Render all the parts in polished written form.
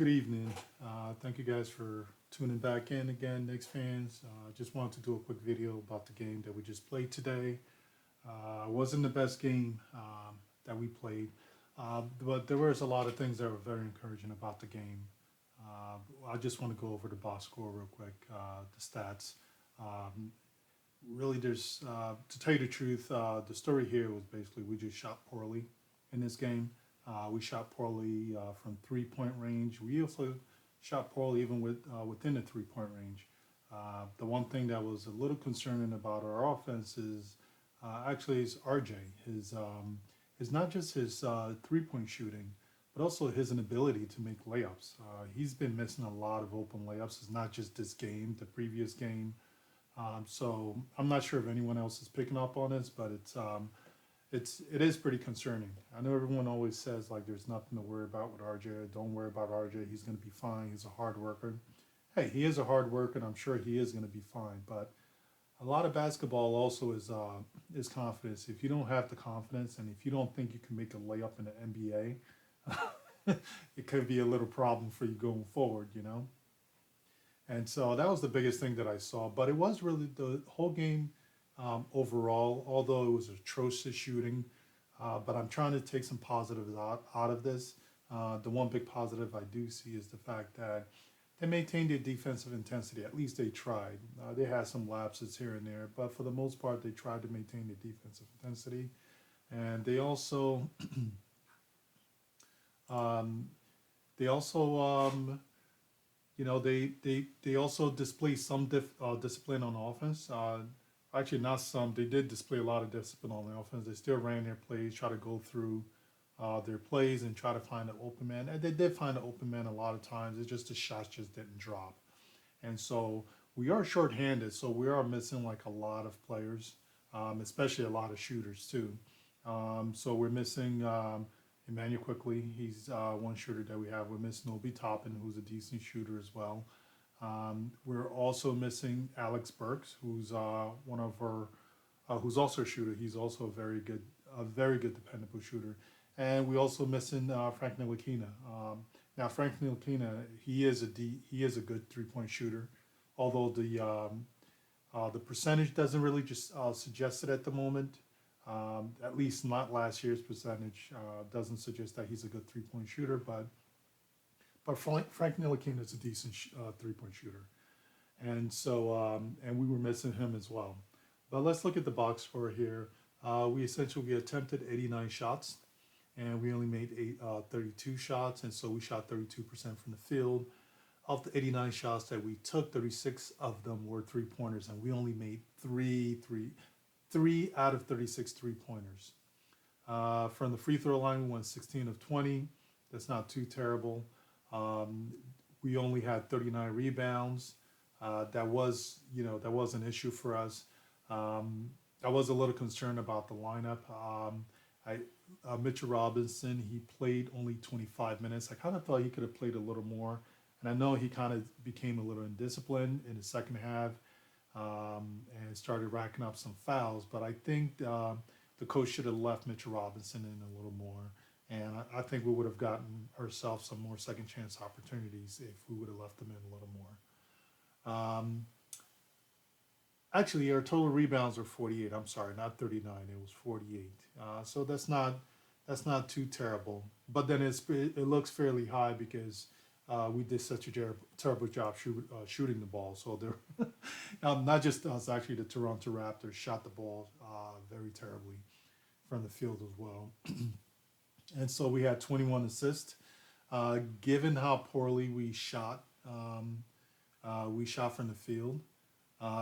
Good evening. Thank you guys for tuning back in again, Knicks fans. Just wanted to do a quick video about the game that we just played today. Wasn't the best game that we played, but there was a lot of things that were very encouraging about the game. I just want to go over the box score real quick, the stats. Um, Really, to tell you the truth, the story here was basically we just shot poorly in this game. We shot poorly from 3 point range. We also shot poorly even within the 3 point range. The one thing that was a little concerning about our offense is actually is RJ. His not just his 3 point shooting, but also his inability to make layups. He's been missing a lot of open layups. It's not just this game, the previous game. So I'm not sure if anyone else is picking up on this, but it is pretty concerning. I know everyone always says like there's nothing to worry about with RJ. Don't worry about RJ. He's going to be fine. He's a hard worker. Hey, he is a hard worker, and I'm sure he is going to be fine. But a lot of basketball also is confidence. If you don't have the confidence, and if you don't think you can make a layup in the NBA, it could be a little problem for you going forward. And so that was the biggest thing that I saw. But it was really the whole game overall, although it was atrocious shooting. But I'm trying to take some positives out of this. The one big positive I do see is the fact that they maintained their defensive intensity. At least they tried. They had some lapses here and there, but for the most part, they tried to maintain their defensive intensity. And um, they also they also display some discipline on offense. Actually, not some. They did display a lot of discipline on the offense. They still ran their plays, try to go through their plays and try to find an open man. And they did find an open man a lot of times. It's just the shots just didn't drop. And so we are shorthanded. So we are missing like a lot of players, especially a lot of shooters too. So we're missing Emmanuel quickly. He's one shooter that we have. We're missing Obi Toppin, who's a decent shooter as well. We're also missing Alex Burks, who's one of our, who's also a shooter. He's also a very good dependable shooter. And we also missing Frank Ntilikina. Now Frank Ntilikina, he is a good 3 point shooter, although the percentage doesn't really just suggest it at the moment. At least not last year's percentage doesn't suggest that he's a good 3 point shooter, but Frank Ntilikina is a decent 3 point shooter, and so and we were missing him as well. But let's look at the box score here. We attempted 89 shots, and we only made 32 shots, and so we shot 32% from the field. Of the 89 shots that we took, 36 of them were 3 pointers, and we only made three out of 36 3 pointers. From the free throw line, we went 16 of 20. That's not too terrible. We only had 39 rebounds. That was an issue for us. I was a little concerned about the lineup. Mitchell Robinson, he played only 25 minutes. I kind of thought he could have played a little more. And I know he kind of became a little indisciplined in the second half and started racking up some fouls. But I think the coach should have left Mitchell Robinson in a little more. And I think we would have gotten ourselves some more second chance opportunities if we would have left them in a little more. Actually, our total rebounds were 48. I'm sorry, not 39. It was 48. So that's not too terrible. But then it looks fairly high because we did such a terrible job shooting the ball. So there, not just us, actually, the Toronto Raptors shot the ball very terribly from the field as well. And so we had 21 assists. Given how poorly we shot from the field,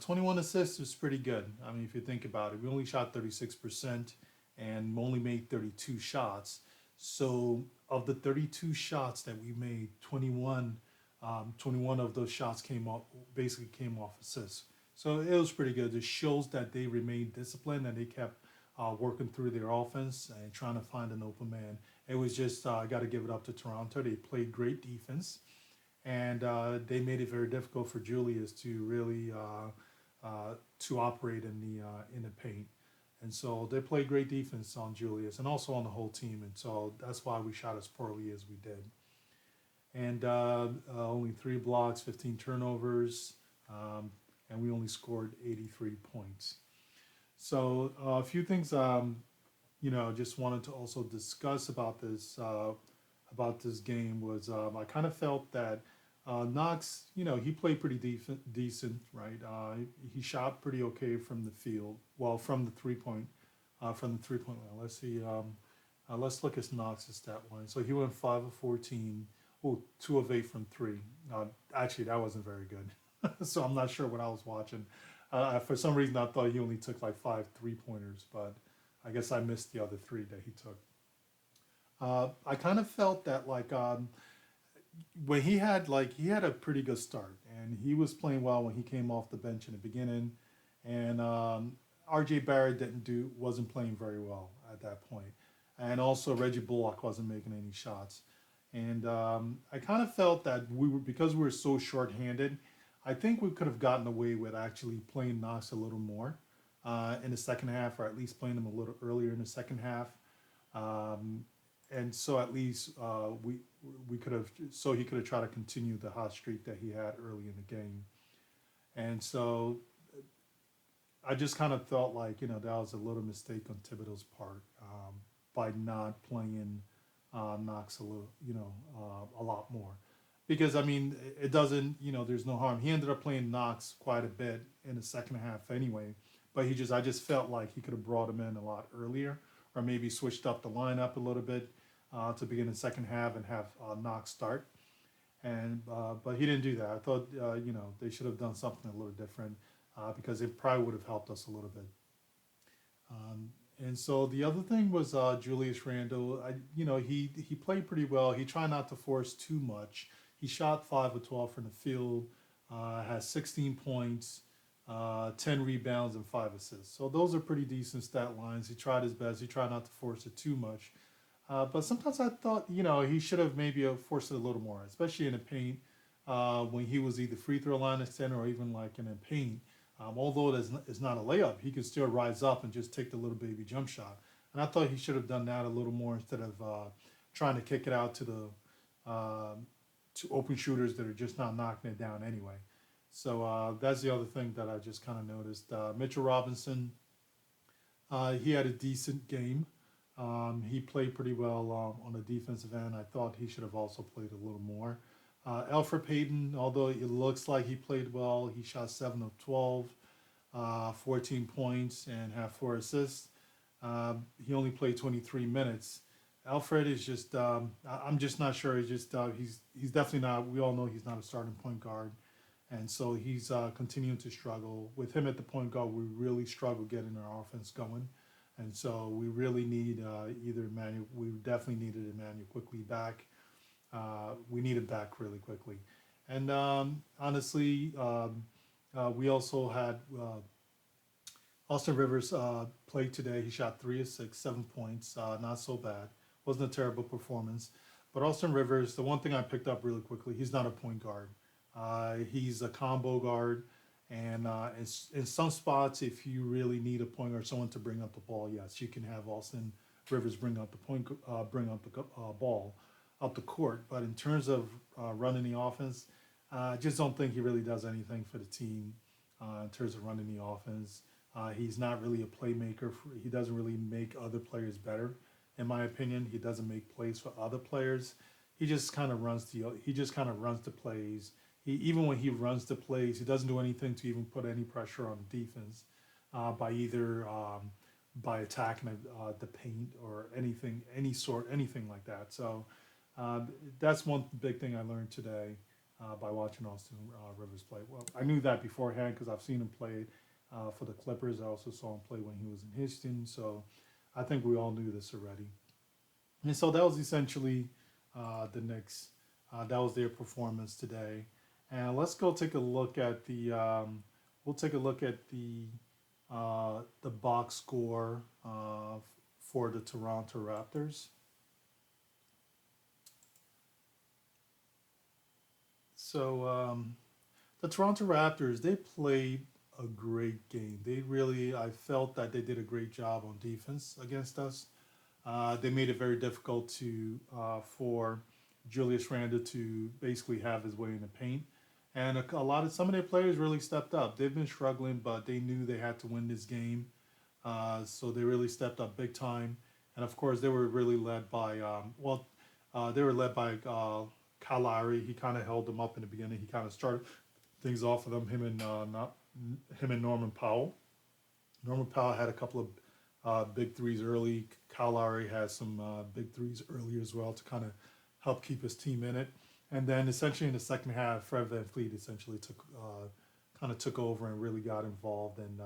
21 assists is pretty good. I mean, if you think about it, we only shot 36% and only made 32 shots. So of the 32 shots that we made, 21 of those shots came off assists. So it was pretty good. It shows that they remained disciplined and they kept working through their offense and trying to find an open man. It was just, I got to give it up to Toronto. They played great defense, and they made it very difficult for Julius to really to operate in the paint. And so they played great defense on Julius and also on the whole team. And so that's why we shot as poorly as we did. and only 3 blocks, 15 turnovers, um, and we only scored 83 points. So a few things, just wanted to also discuss about this game was I kind of felt that Knox, he played pretty decent, right? He shot pretty okay from the field, well, from the 3 point line. Let's see, let's look at Knox's stat line. So he went 5 of 14, 2 of 8 from three. Actually, that wasn't very good. So I'm not sure what I was watching. For some reason, I thought he only took like 5 3 pointers, but I guess I missed the other three that he took. I kind of felt that when he had a pretty good start and he was playing well when he came off the bench in the beginning, and R.J. Barrett wasn't playing very well at that point, and also Reggie Bullock wasn't making any shots, and I kind of felt that because we were so short-handed, I think we could have gotten away with actually playing Knox a little more in the second half, or at least playing him a little earlier in the second half. Um, and so at least we could have so he could have tried to continue the hot streak that he had early in the game. And so I just kind of felt like that was a little mistake on Thibodeau's part by not playing Knox a lot more, because I mean it doesn't there's no harm. He ended up playing Knox quite a bit in the second half anyway, but I just felt like he could have brought him in a lot earlier, or maybe switched up the lineup a little bit to begin the second half and have Knox start. And but he didn't do that. I thought they should have done something a little different because it probably would have helped us a little bit. And so the other thing was Julius Randle. He played pretty well. He tried not to force too much. He shot 5 of 12 from the field, has 16 points, 10 rebounds, and 5 assists. So those are pretty decent stat lines. He tried his best. He tried not to force it too much. But sometimes I thought, he should have maybe forced it a little more, especially in the paint when he was either free throw line extender or even like in the paint. Although it's not a layup, he can still rise up and just take the little baby jump shot. And I thought he should have done that a little more instead of trying to kick it out to open shooters that are just not knocking it down anyway. So that's the other thing that I just kind of noticed. Mitchell Robinson, he had a decent game. He played pretty well on the defensive end. I thought he should have also played a little more. Alfred Payton, although it looks like he played well, he shot 7 of 12, 14 points, and had 4 assists. He only played 23 minutes. Alfred is just, I'm just not sure. He's definitely not, we all know he's not a starting point guard. And so he's continuing to struggle. With him at the point guard, we really struggle getting our offense going. And so we really need either Emmanuel, we definitely needed Emmanuel quickly back. We need it back really quickly. And honestly, we also had Austin Rivers played today. He shot 3 of 6, 7 points, not so bad. Wasn't a terrible performance. But Austin Rivers, the one thing I picked up really quickly, he's not a point guard. He's a combo guard. And in some spots, if you really need a point guard, someone to bring up the ball, yes, you can have Austin Rivers bring up the ball up the court. But in terms of running the offense, I just don't think he really does anything for the team in terms of running the offense. He's not really a playmaker. He doesn't really make other players better, in my opinion. He doesn't make plays for other players. He just kind of runs the plays. Even when he runs the plays, he doesn't do anything to even put any pressure on defense by attacking the paint or anything like that. So that's one big thing I learned today by watching Austin Rivers play. Well, I knew that beforehand because I've seen him play for the Clippers. I also saw him play when he was in Houston. So I think we all knew this already. And so that was essentially the Knicks. That was their performance today. And let's go take a look at we'll take a look at the box score for the Toronto Raptors. So the Toronto Raptors, they played a great game. I felt that they did a great job on defense against us. They made it very difficult for Julius Randle to basically have his way in the paint. And some of their players really stepped up. They've been struggling, but they knew they had to win this game, so they really stepped up big time. And of course, they were really led by they were led by Kyle Lowry. He kind of held them up in the beginning. He kind of started things off with them. Him and Norman Powell. Norman Powell had a couple of big threes early. Kyle Lowry had some big threes early as well to kind of help keep his team in it. And then essentially in the second half, Fred VanVleet essentially took over and really got involved and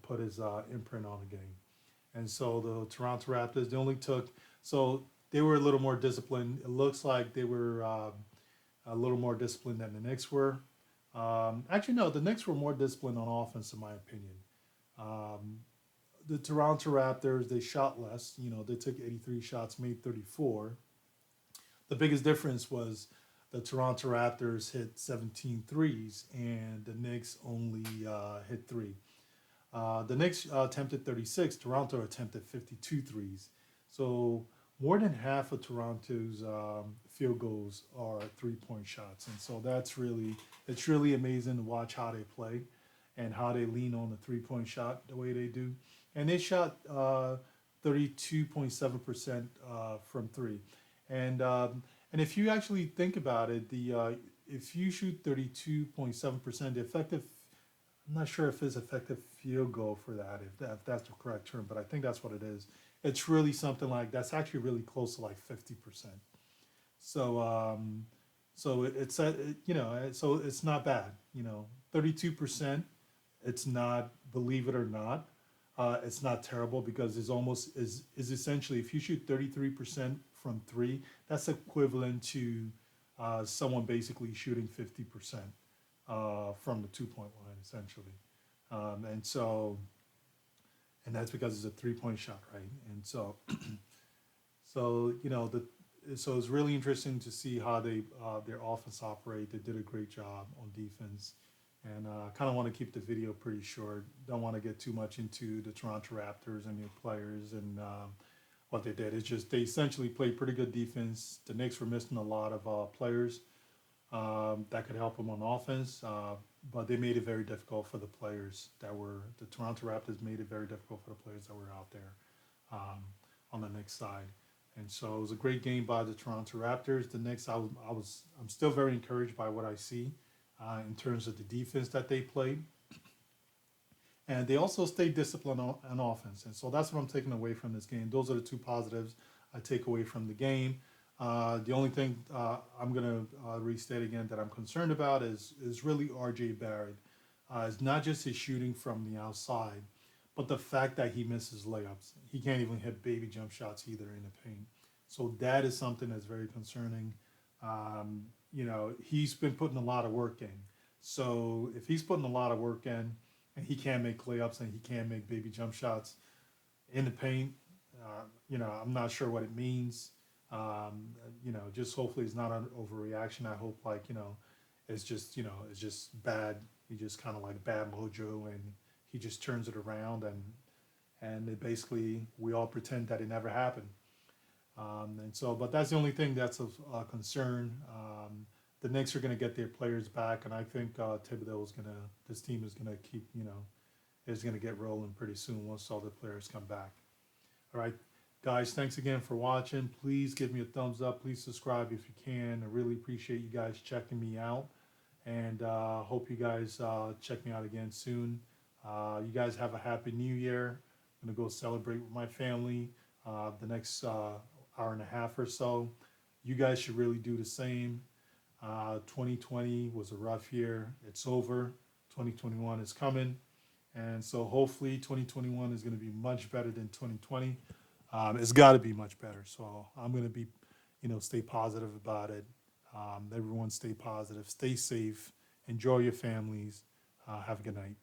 put his imprint on the game. And so the Toronto Raptors, they were a little more disciplined. It looks like they were a little more disciplined than the Knicks were. Actually, no, the Knicks were more disciplined on offense, in my opinion. The Toronto Raptors, they shot less. They took 83 shots, made 34. The biggest difference was the Toronto Raptors hit 17 threes, and the Knicks only hit 3. The Knicks attempted 36. Toronto attempted 52 threes. So more than half of Toronto's field goals are three-point shots. And so it's really amazing to watch how they play and how they lean on the three-point shot the way they do. And they shot 32.7% from 3. And if you actually think about it, if you shoot 32.7%, the effective, I'm not sure if it's effective field goal for that, if that's the correct term, but I think that's what it is. It's really something like, that's actually really close to like 50%. So it's not bad. 32%. It's not, believe it or not, it's not terrible, because is essentially, if you shoot 33% from 3, that's equivalent to someone basically shooting 50% from the 2-point line, essentially. And that's because it's a 3-point shot, right? And so it's really interesting to see how their offense operate. They did a great job on defense. And kind of want to keep the video pretty short. Don't want to get too much into the Toronto Raptors and their players and what they did. It's just they essentially played pretty good defense. The Knicks were missing a lot of players that could help them on offense, but they made it very difficult for the Toronto Raptors made it very difficult for the players that were out there on the Knicks side. And so it was a great game by the Toronto Raptors. The Knicks, I'm still very encouraged by what I see in terms of the defense that they played. And they also stayed disciplined on offense. And so that's what I'm taking away from this game. Those are the two positives I take away from the game. The only thing I'm going to restate again that I'm concerned about is really R.J. Barrett. It's not just his shooting from the outside, but the fact that he misses layups. He can't even hit baby jump shots either in the paint. So that is something that's very concerning. He's been putting a lot of work in. So if he's putting a lot of work in and he can't make layups and he can't make baby jump shots in the paint, I'm not sure what it means. Just hopefully it's not an overreaction. I hope it's just bad. He just kind of like bad mojo and he just turns it around and it basically, we all pretend that it never happened. But that's the only thing that's of concern. The Knicks are going to get their players back, and I think this team is going to keep, is going to get rolling pretty soon once all the players come back. All right, guys, thanks again for watching. Please give me a thumbs up. Please subscribe if you can. I really appreciate you guys checking me out, and hope you guys check me out again soon. You guys have a happy New Year. I'm going to go celebrate with my family the next hour and a half or so. You guys should really do the same. 2020 was a rough year. It's over. 2021 is coming. And so hopefully 2021 is going to be much better than 2020. It's got to be much better. So I'm going to be, stay positive about it. Everyone stay positive, stay safe, enjoy your families. Have a good night.